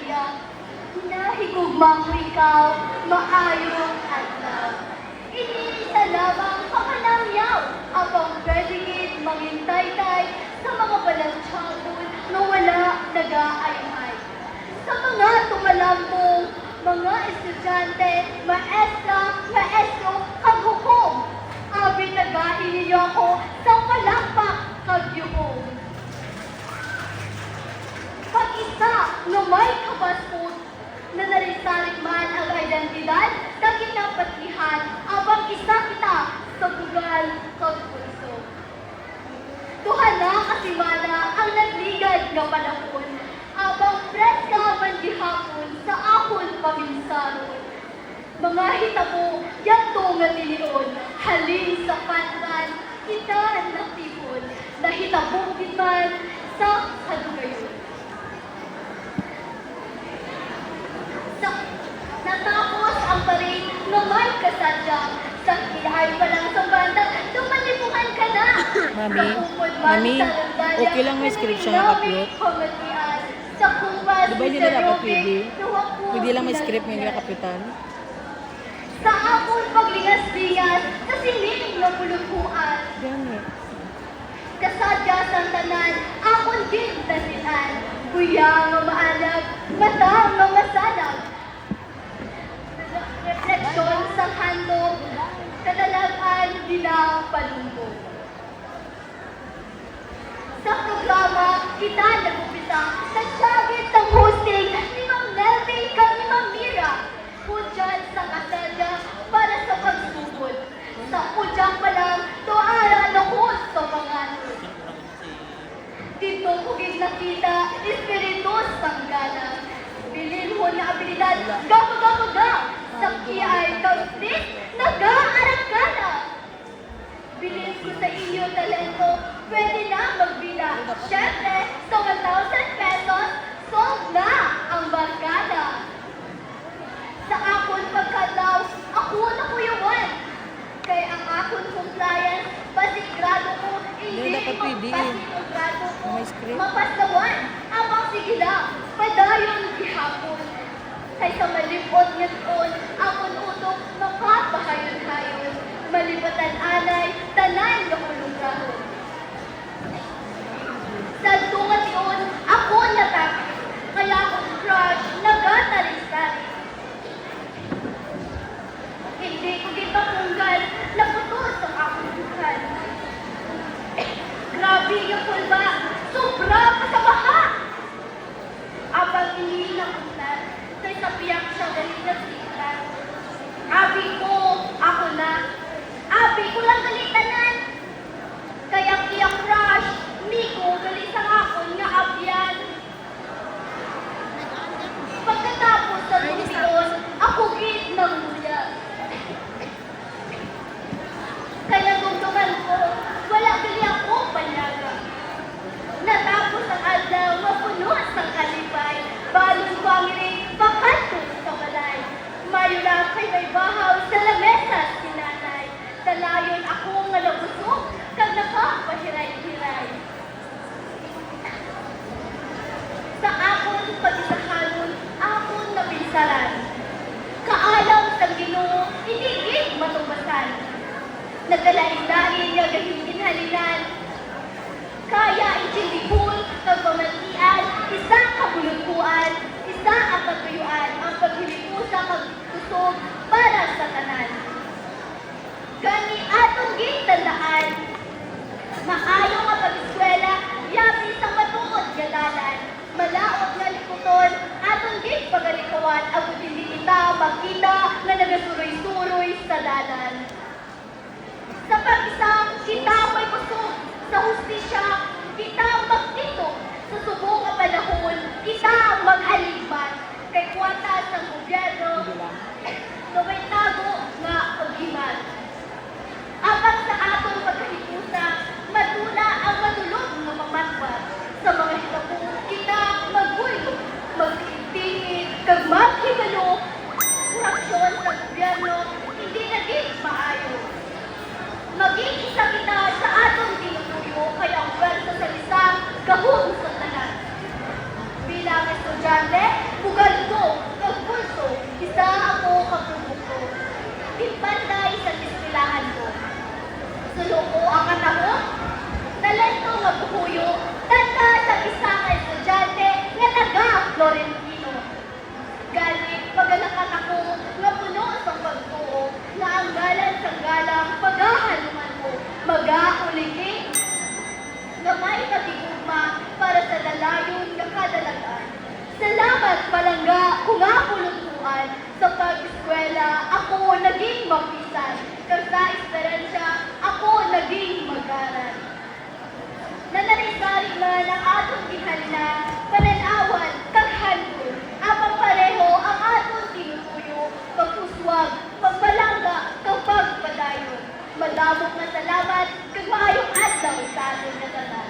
iya. Hinahigugma ko ikaw, maayong adlaw. Iniisa lamang kamanangyaw, abang predigid mangintay-tay sa mga balagtsabon na wala nag-aaymay. Sa mga tumalambong, mga estudyante, maestra, maestro, kag hukom, abi nagahin ninyo ako sa palakpak kag yukom. Pag-isa nga may kabaspot na narisarik man ang identidad na kinapatihan abang isa kita sa bugal kag pulso. Duha na kasimana ang nagligad nga panahon abang preska man gihapon sa akon paminsaron. Mga hitabo yato nga tinion halin sa pandan kita natipon na hitabong man sa kadugayon. Natapos ang parin na may kasadya. Sa kiyahay pa lang sa banda, tumalipuhan ka na. Mami, okay lang may script siya nga kapyot. Di ba hindi na dapat pwede? Pwede lang may script nga nila kapitan. Sa akong paglingas-lingas, sa sining ng pulukuan. Gani. Kasadya sa tanan, akong din tasinan. Kuya nga maalag, mata nga masalag. Refleksyon sa handog, kadalagan bilang palumbog. Sa programa, kita nagupita sa sagit ng hosting ni Ma'am Nelvin kag ni Ma'am Mira. Pudyan sa kasadya para sa pagsugod. Sa pudyang pa lang, tuara na ko sa panganod. Dito ko nakita, espiritus sanggana. Bilinhon na abilidad, gama-gama-ga. Sa kiyay kautis, nag-aarakana. Bilin ko sa inyo talento, pwede na magbila. Siyempre, sa 1,000 pesos, sold na ang barkada. Sa akon pagkalaw, ako na kuyuan. Kaya ang akon compliance, pasigurado ko, hindi dapat pwede. pasigurado ko, May script. mapasawan. Abang sige na, padayon gihapon. Kaysa malipot ngayon, akon utok, makapahayon-hayon. Malipatan anay, tanan na kulungrahon. Sa tungat yun, ako natapos. Kaya akong crush, nagataris-taris. Hindi ko gipapunggal, naputos ang akong bukan. Grabe yung pulba, sobra pa sa baha. Abang iniinang ulan, kay sapiyak siya galing na sila. Abi ko, ako na. Abi ko lang galitanan. Kaya kiyang crush, Miko, galit sa akon nga abyan. Pagkatapos sa lumiyon, ako git ng muya. Kaya gumduman ko, wala gali ako panyaga. Natapos ang adlaw, mapuno sa kalipay. Balon family, pakanto sa balay. Mayo lang kay may bahaw sa lamesa sinanay. Talayon ako nga nabusog, kag nakapahiray-hiray. Sa akon pag-isahanon, akon napinsaran. Kaalam sa Ginoo, hindi matumbasan. Nagdalain-lain nga gahingin halinan. Kaya itindipon, pagpamatian, isa kabulukuan, isa ang pagtuyuan, ang paghilipusa kagtusog para sa tanan. Gani atong gintandaan, maayo nga pag-eskwela, yabi sa matuod gadalan, malaot nga likuton, atong git pagalikawan, abot hindi kita makita na nagasuroy-suroy sa dalan. Sa pag-isang, kita may kusog. Sa hustisya, kita magtito. Sa subong ang panahon, kita mag-aligban. Kay kwarta sa gobyerno, gawin tago nga paghiman. Abang sa atong pagkahipusa, matula ang matulog ng mamatwat. Sa mga hitapo, kita magbulo, mag-itingin, kag maghigalo. Korupsyon sa gobyerno, hindi na din maayo. Maging isa kita sa atong tinutuyo, kaya ang pwersa sa lisang gahong sa tanan. Bilang estudyante, palangga kung nga pulutuan, sa pag-eskwela ako naging mapisan, kag sa esperensya ako naging mag-aral. Nananaysari man ang atong gihalina, pananawan, kag handol, apang pareho ang atong tinutuyo, pagpuswag, pagbalangga, kag pagpadayon. Madamok na salamat, kag maayong adlaw sa aton nga tanan.